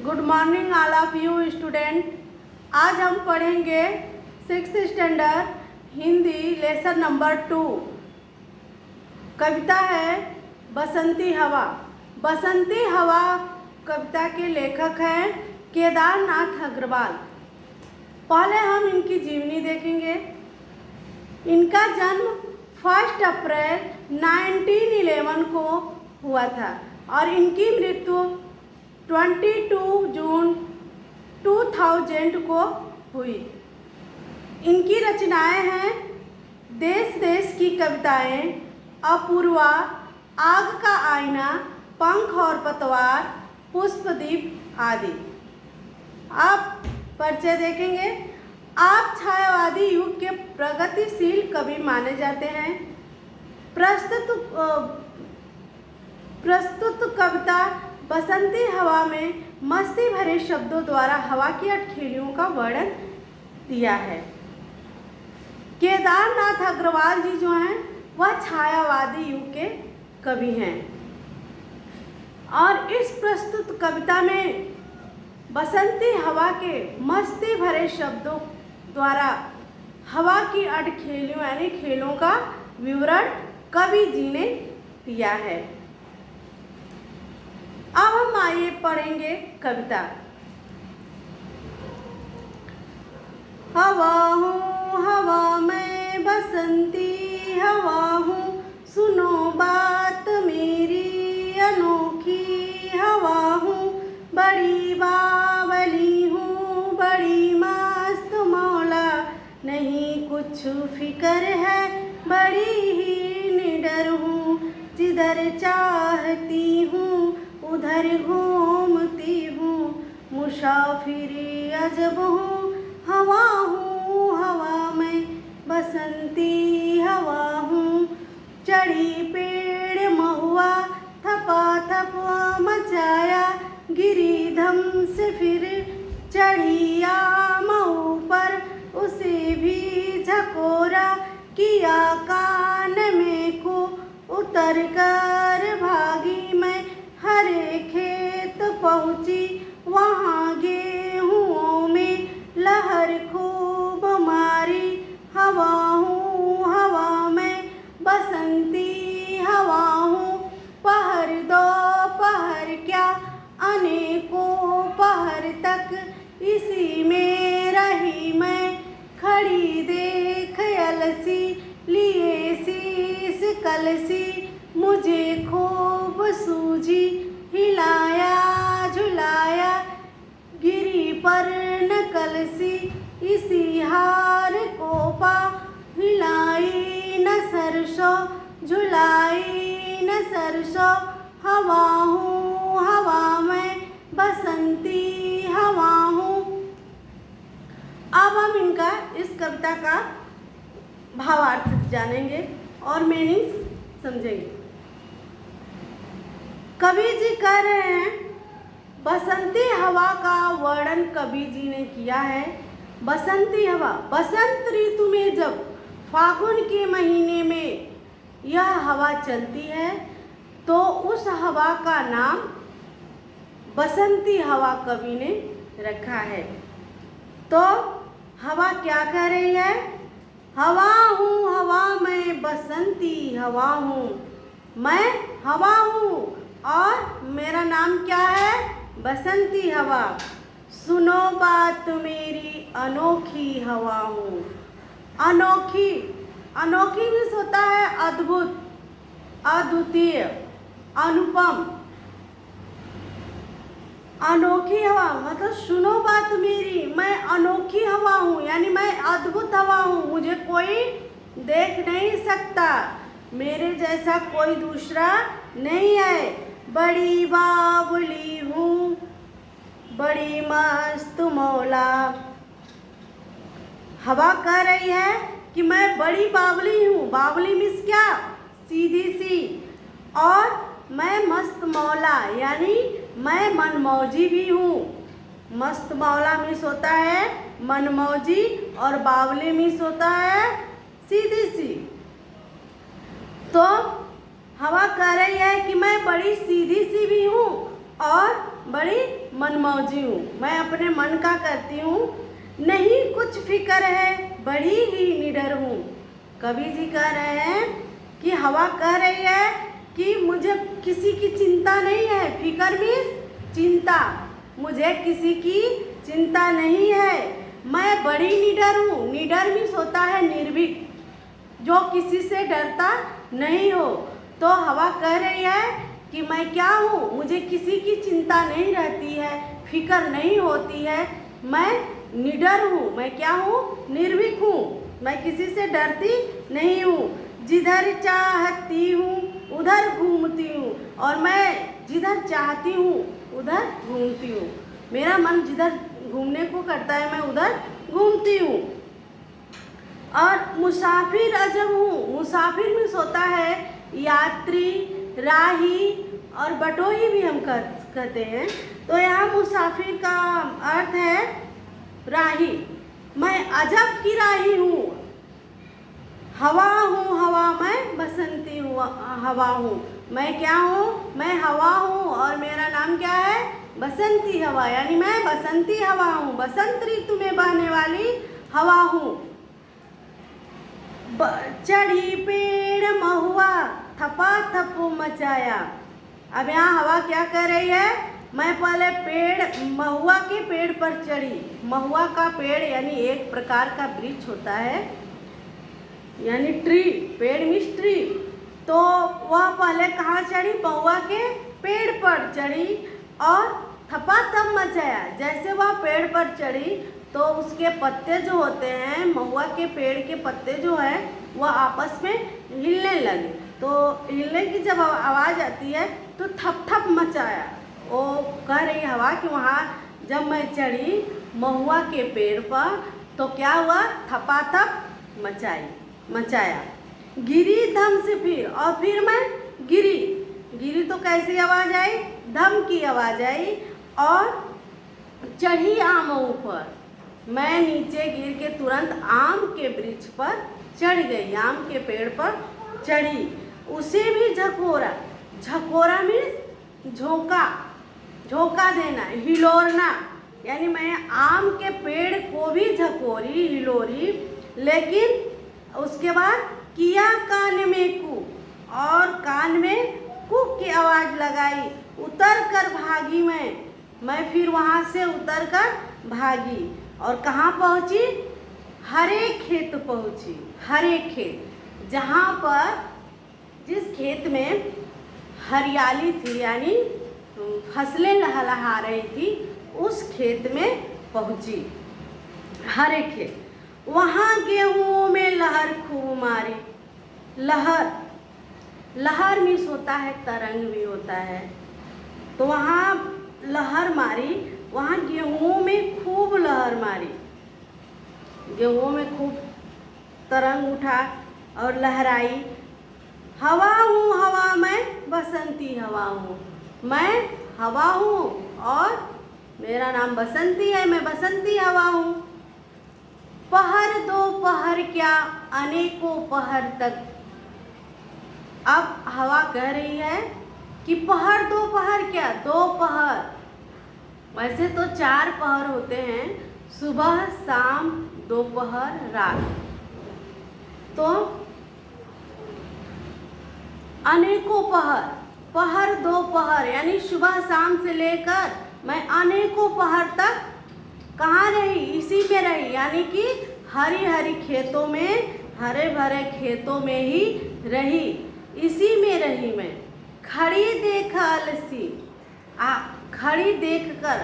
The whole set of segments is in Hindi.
Good morning all of you student. आज हम पढ़ेंगे 6th standard Hindi lesson number 2। कविता है बसंती हवा। बसंती हवा कविता के लेखक हैं केदारनाथ अग्रवाल। पहले हम इनकी जीवनी देखेंगे। इनका जन्म 1 अप्रैल 1911 को हुआ था और इनकी मृत्यु 22 जून 2000 को हुई। इनकी रचनाएं हैं देश देश की कविताएं, अपूर्वा, आग का आईना, पंख और पतवार, पुष्पदीप आदि। आप परिचय देखेंगे। आप छायावादी युग के प्रगतिशील कवि माने जाते हैं। प्रस्तुत कविता बसंती हवा में मस्ती भरे शब्दों द्वारा हवा की अटखेलियों का वर्णन दिया है। केदारनाथ अग्रवाल जी जो हैं वह छायावादी युग के कवि हैं और इस प्रस्तुत कविता में बसंती हवा के मस्ती भरे शब्दों द्वारा हवा की अटखेलियों यानी खेलों का विवरण कवि जी ने दिया है। अब हम आइए पढ़ेंगे कविता। हवा हूँ हवा मैं बसंती हवा हूँ, सुनो बात मेरी अनोखी हवा हूँ, बड़ी बावली हूँ बड़ी मस्त मौला, नहीं कुछ फिकर है बड़ी ही निडर हूँ, जिधर चाहती हूँ उधर घूमती हूँ, मुसाफिर अजब हूँ हवा मैं बसंती हवा हूँ, चढ़ी पेड़ महुआ थपा थपा मचाया, गिरी धम से फिर चढ़ी आम ऊपर, उसे भी झकोरा किया कान में को, उतर कर भागी मैं हरे खेत पहुँची, वहाँ गेहूँ में लहर खूब मारी, हवा मैं बसंती हवा हूँ, पहर दो पहर क्या अनेकों पहर तक इसी में रही मैं खड़ी, देख अलसी लिए शीस कलसी, मुझे खूब सूझी हिलाया झुलाया, गिरी पर न कलसी इसी हार को पा, हिलाई न सरसों झुलाई न सरसों, हवा मैं बसंती हवा हूँ। अब हम इनका इस कविता का भावार्थ जानेंगे और मीनिंग समझेंगे। कवि जी कह रहे हैं बसंती हवा का वर्णन कवि जी ने किया है। बसंती हवा, बसंत ऋतु में जब फागुन के महीने में यह हवा चलती है तो उस हवा का नाम बसंती हवा कवि ने रखा है। तो हवा क्या कह रही है? हवा हूँ हवा मैं बसंती हवा हूँ, मैं हवा हूँ और मेरा नाम क्या है? बसंती हवा। सुनो बात मेरी अनोखी हवा हूँ। अनोखी, अनोखी मीन्स होता है अद्भुत, अद्वितीय, अनुपम। अनोखी हवा मतलब सुनो बात मेरी, मैं अनोखी हवा हूँ यानी मैं अद्भुत हवा हूँ, मुझे कोई देख नहीं सकता, मेरे जैसा कोई दूसरा नहीं है। बड़ी बावली हूँ बड़ी मस्त मौला। हवा कह रही है कि मैं बड़ी बावली हूँ। बावली मीन्स क्या? सीधी सी। और मैं मस्त मौला यानी मैं मनमौजी भी हूँ। मस्त मौला मीन्स होता है मनमौजी और बावली मीन्स होता है सीधी सी। तो हवा कह रही है कि मैं बड़ी सीधी सी भी हूँ और बड़ी मनमौजी हूँ, मैं अपने मन का करती हूँ, नहीं कुछ फिक्र है, बड़ी ही निडर हूँ। कवि जी कह रहे हैं कि हवा कह रही है कि मुझे किसी की चिंता नहीं है। फिक्र मीन्स चिंता, मुझे किसी की चिंता नहीं है, मैं बड़ी निडर हूँ। निडर मीन्स होता है निर्भीक, जो किसी से डरता नहीं हो। तो हवा कह रही है कि मैं क्या हूँ, मुझे किसी की चिंता नहीं रहती है, फिक्र नहीं होती है, मैं निडर हूँ। मैं क्या हूँ, निर्भीक हूँ, मैं किसी से डरती नहीं हूँ। जिधर चाहती हूँ उधर घूमती हूँ, और मैं जिधर चाहती हूँ उधर घूमती हूँ। मेरा मन जिधर घूमने को करता है मैं उधर घूमती हूँ। और मुसाफिर अजब हूँ। मुसाफिर मीन्स होता है यात्री, राही और बटोही भी हम कहते हैं। तो यहाँ मुसाफिर का अर्थ है राही। मैं अजब की राही हूँ। हवा हूँ हवा, मैं बसंती हूँ हवा हूँ। मैं क्या हूँ, मैं हवा हूँ और मेरा नाम क्या है, बसंती हवा, यानी मैं बसंती हवा हूँ, बसंत ऋतु में बहने वाली हवा हूँ। चढ़ी पेड़ महुआ थपा थप मचाया। अब यहाँ हवा क्या कर रही है, मैं पहले पेड़ महुआ के पेड़ पर चढ़ी। महुआ का पेड़ यानी एक प्रकार का वृक्ष होता है, यानी ट्री, पेड़ मीन्स ट्री। तो वह पहले कहाँ चढ़ी, महुआ के पेड़ पर चढ़ी और थपा थप मचाया। जैसे वह पेड़ पर चढ़ी तो उसके पत्ते जो होते हैं, महुआ के पेड़ के पत्ते जो है वह आपस में हिलने लगे। तो हिलने की जब आवाज़ आती है तो थप थप मचाया। वो कह रही हवा कि वहाँ जब मैं चढ़ी महुआ के पेड़ पर तो क्या हुआ, थपा थप मचाया। गिरी धम से फिर, और फिर मैं गिरी तो कैसी आवाज़ आई, धम की आवाज़ आई। और चढ़ी आमों पर, मैं नीचे गिर के तुरंत आम के वृक्ष पर चढ़ गई, आम के पेड़ पर चढ़ी। उसे भी झकोरा। झकोरा मीन्स झोंका देना, हिलोरना, यानी मैं आम के पेड़ को भी झकोरी, हिलोरी। लेकिन उसके बाद किया कान में कू, और कान में कुक की आवाज़ लगाई। उतर कर भागी मैं फिर वहाँ से उतर कर भागी और कहाँ पहुँची, हरे खेत पहुँची। हरे खेत, जहाँ पर जिस खेत में हरियाली थी यानी फसलें लहलहा रही थी, उस खेत में पहुँची, हरे खेत। वहाँ गेहूँ में लहर खूब मारी। लहर मीन्स होता है तरंग भी होता है। तो वहाँ लहर मारी, वहाँ गेहूँ में खूब लहर मारी, गेहूँ में खूब तरंग उठा और लहराई। हवा हूँ हवा, मैं बसंती हवा हूँ, मैं हवा हूँ और मेरा नाम बसंती है, मैं बसंती हवा हूँ। पहर दो पहर क्या, अनेकों पहर तक। अब हवा कह रही है कि पहर दो पहर क्या, दो पहर। वैसे तो 4 पहर होते हैं, सुबह, शाम, दोपहर, रात। तो अनेकों पहर दो पहर, यानी सुबह शाम से लेकर मैं अनेकों पहर तक कहाँ रही, इसी में रही, यानी कि हरी हरी खेतों में, हरे भरे खेतों में ही रही, इसी में रही मैं। खड़ी देख अलसी, खड़ी देखकर,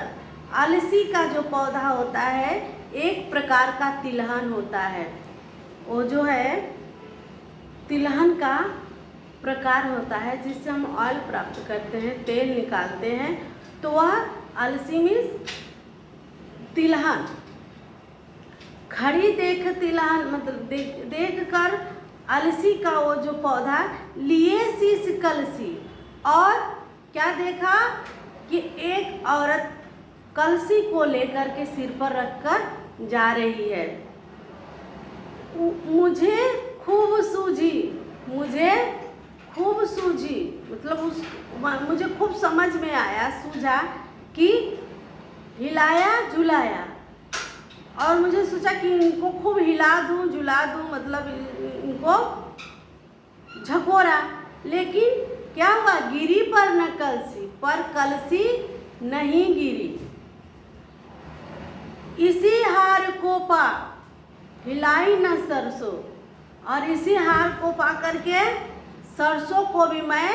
अलसी का जो पौधा होता है एक प्रकार का तिलहन होता है। वो जो है तिलहन का प्रकार होता है जिससे हम ऑयल प्राप्त करते हैं, तेल निकालते हैं। तो वह अलसी मीन्स तिलहन। खड़ी देख तिलहन मतलब देख कर अलसी का वो जो पौधा, लिए शीश कलसी। और क्या देखा कि एक औरत कलसी को लेकर के सिर पर रखकर जा रही है। मुझे खूब सूझी मतलब मुझे खूब समझ में आया, सूझा कि हिलाया झुलाया। और मुझे सोचा कि इनको खूब हिला दूं झुला दूं, मतलब इनको झकोरा, लेकिन क्या हुआ, गिरी पर न कलसी, पर कलसी नहीं गिरी। इसी हार को पा हिलाई न सरसों, और इसी हार को पा करके सरसों को भी मैं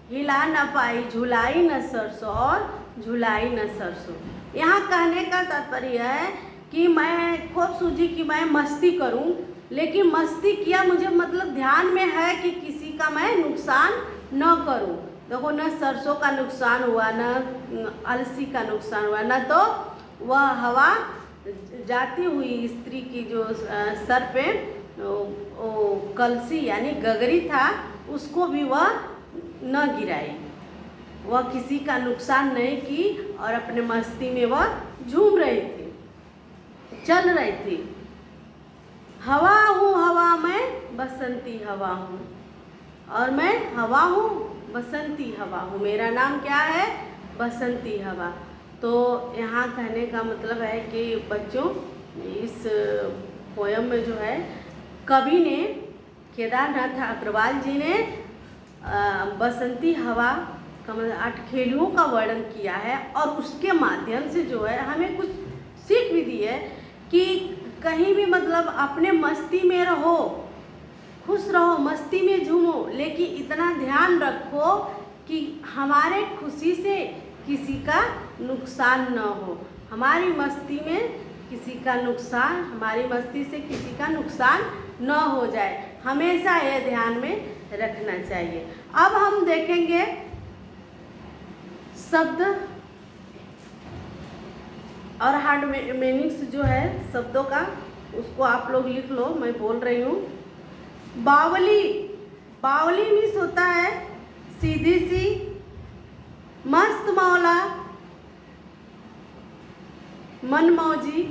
हिला न पाई, झुलाई न सरसों और झुलाई न सरसों। यहाँ कहने का तात्पर्य है कि मैं खूब सूझी कि मैं मस्ती करूं, लेकिन मस्ती किया मुझे मतलब ध्यान में है कि किसी का मैं नुकसान न करूं। देखो, न सरसों का नुकसान हुआ, न अलसी का नुकसान हुआ, न तो वह हवा जाती हुई स्त्री की जो सर पे वो कलसी यानी गगरी था उसको भी वह न गिराई। वह किसी का नुकसान नहीं की और अपने मस्ती में वह झूम रही थी, चल रही थी। हवा हूँ हवा मैं बसंती हवा हूँ, और मैं हवा हूँ बसंती हवा हूँ, मेरा नाम क्या है, बसंती हवा। तो यहाँ कहने का मतलब है कि बच्चों, इस पोयम में जो है कवि ने, केदारनाथ अग्रवाल जी ने बसंती हवा का मतलब अटखेलियों का वर्णन किया है, और उसके माध्यम से जो है हमें कुछ सीख भी दी है कि कहीं भी मतलब अपने मस्ती में रहो, खुश रहो, मस्ती में झूमो, लेकिन इतना ध्यान रखो कि हमारे खुशी से किसी का नुकसान न हो, हमारी मस्ती में किसी का नुकसान, हमारी मस्ती से किसी का नुकसान न हो जाए, हमेशा ये ध्यान में रखना चाहिए। अब हम देखेंगे शब्द और हार्ड मीनिंग्स जो है शब्दों का, उसको आप लोग लिख लो, मैं बोल रही हूँ। बावली, बावली मीन्स होता है सीधी सी, मस्त मौला, मनमौजी,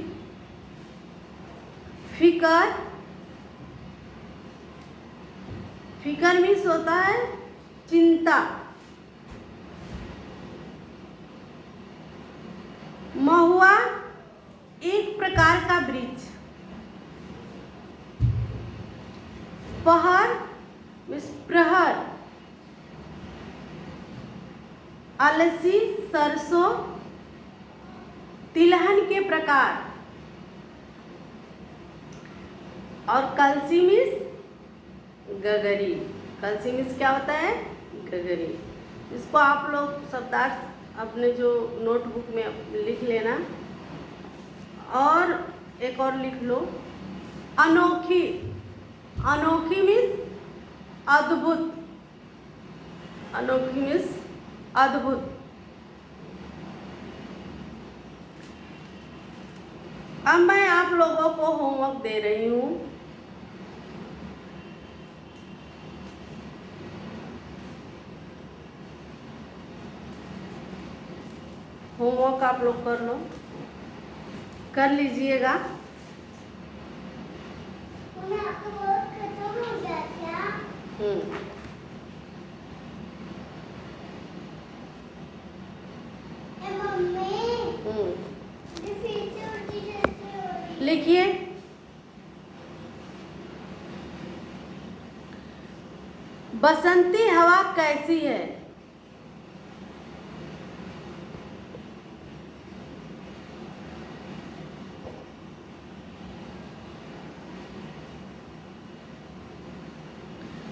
फिकर, फिकर मीन्स होता है चिंता, महुआ एक प्रकार का वृक्ष, पहर मीन्स प्रहर, अलसी सरसों, तिलहन के प्रकार, और कलसी मीन्स गगरी। कलसी मीन्स क्या होता है, गगरी। इसको आप लोग शब्दार्थ अपने जो नोटबुक में लिख लेना। और एक और लिख लो, अनोखी, अनोखी मीन्स अद्भुत, अनोखी मीन्स अद्भुत। अब मैं आप लोगों को होमवर्क दे रही हूँ। होमवर्क आप लोग कर लो, कर लीजिएगा। आपका वर्क खत्म हो गया क्या? लिखिए, बसंती हवा कैसी है,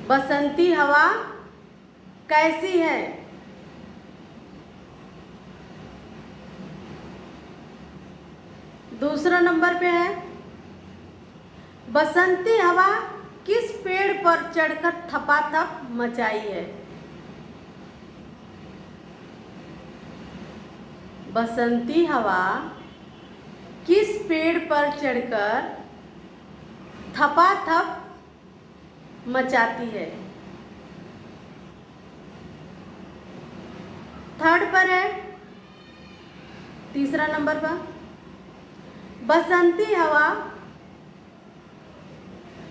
बसंती हवा कैसी है। दूसरा नंबर पे है, बसंती हवा किस पेड़ पर चढ़कर थपाथप मचाई है। बसंती हवा किस पेड़ पर चढ़कर थपाथप मचाती है। थर्ड पर है, तीसरा नंबर पर, बसंती हवा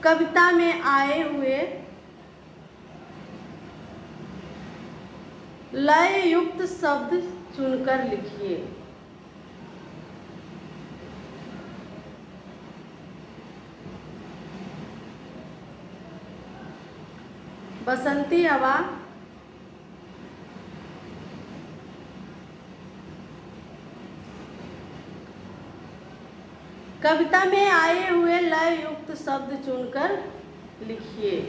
कविता में आए हुए लय युक्त शब्द चुनकर लिखिए। बसंती हवा, कविता में आए हुए लय युक्त शब्द चुनकर लिखिए।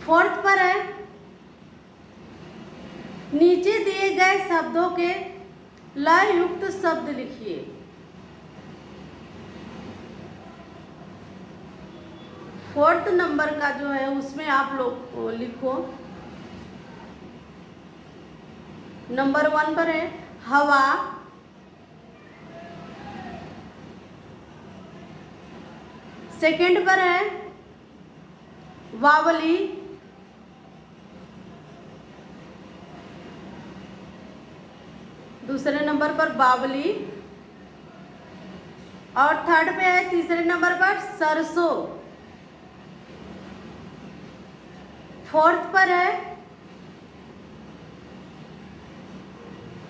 फोर्थ पर है, नीचे दिए गए शब्दों के लय युक्त शब्द लिखिए। फोर्थ नंबर का जो है उसमें आप लोग लिखो। नंबर 1 पर है हवा, सेकंड पर है बावली, दूसरे नंबर पर बावली, और थर्ड पे है तीसरे नंबर पर सरसों, फोर्थ पर है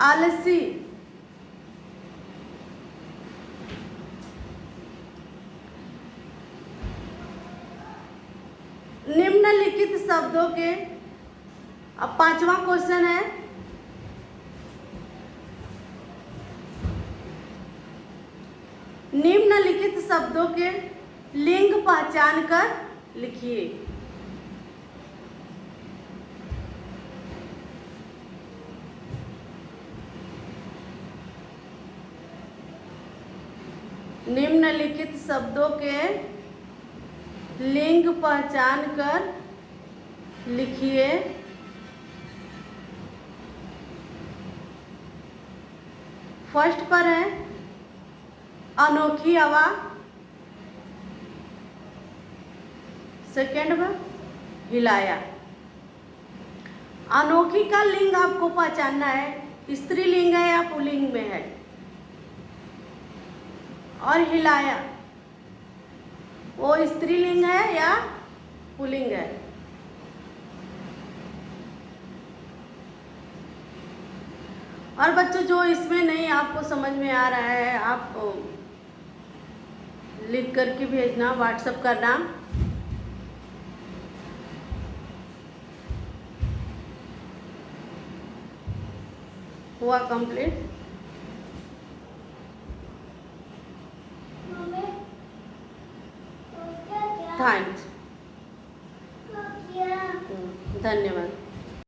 आलसी, निम्नलिखित शब्दों के, अब 5वां क्वेश्चन है, निम्नलिखित शब्दों के लिंग पहचान कर लिखिए। निम्नलिखित शब्दों के लिंग पहचान कर लिखिए। फर्स्ट पर है अनोखी हवा, सेकंड पर हिलाया। अनोखी का लिंग आपको पहचानना है, स्त्रीलिंग है या पुल्लिंग में है, और हिलाया वो स्त्रीलिंग है या पुल्लिंग है। और बच्चों जो इसमें नहीं आपको समझ में आ रहा है आप लिख करके भेजना, व्हाट्सएप करना। हुआ कंप्लीट? मम्मी हो गया क्या? थैंक्स, हो गया। धन्यवाद।